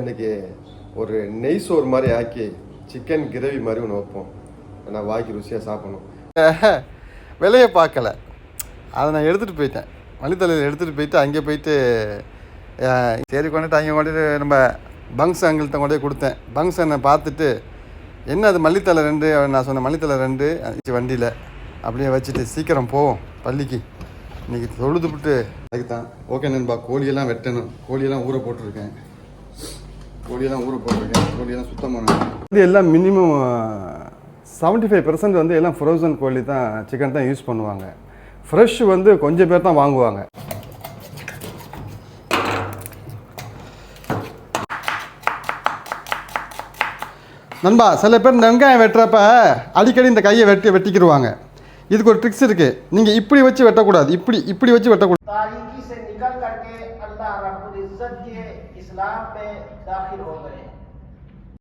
இன்னைக்கு ஒரு நெய் சோறு மாதிரி ஆக்கி சிக்கன் கிரேவி மாதிரி ஒன்று வைப்போம். நான் வாய்க்கு ருசியாக சாப்பிடணும். விலையை பார்க்கல, அதை நான் எடுத்துகிட்டு போயிட்டேன். மல்லித்தலையில் எடுத்துகிட்டு போயிட்டு அங்கே போயிட்டு சரி கொண்டுட்டு அங்கே கொண்டுட்டு நம்ம பங்ஸ் அங்கிள்கிட்ட கொண்டு போய் கொடுத்தேன். பங்ஸ் என்னை பார்த்துட்டு என்ன அது மல்லித்தலை 2 நான் சொன்னேன். மல்லித்தலை 2 வண்டியில் அப்படியே வச்சுட்டு சீக்கிரம் போவோம் பள்ளிக்கு. இன்றைக்கி தொழுதுபிட்டு அதுக்கு தான். ஓகே நண்பா, கோழியெல்லாம் வெட்டணும். கோழியெல்லாம் ஊற போட்டிருக்கேன். கோழியெல்லாம் சுத்தம் பண்ணணும். இது எல்லாம் மினிமம் 75% வந்து எல்லாம் ஃப்ரோசன் கோழி தான், சிக்கன் தான் யூஸ் பண்ணுவாங்க. ஃப்ரெஷ் வந்து கொஞ்சம் பேர் தான் வாங்குவாங்க. நண்பா, சில பேர் இந்த வெங்காயம் வெட்டுறப்ப அடிக்கடி இந்த கையை வெட்டிக்கிடுவாங்க. இதுக்கு ஒரு ட்ரிக்ஸ் இருக்குது. நீங்கள் இப்படி வச்சு வெட்டக்கூடாது, இப்படி வச்சு வெட்டக்கூடாது.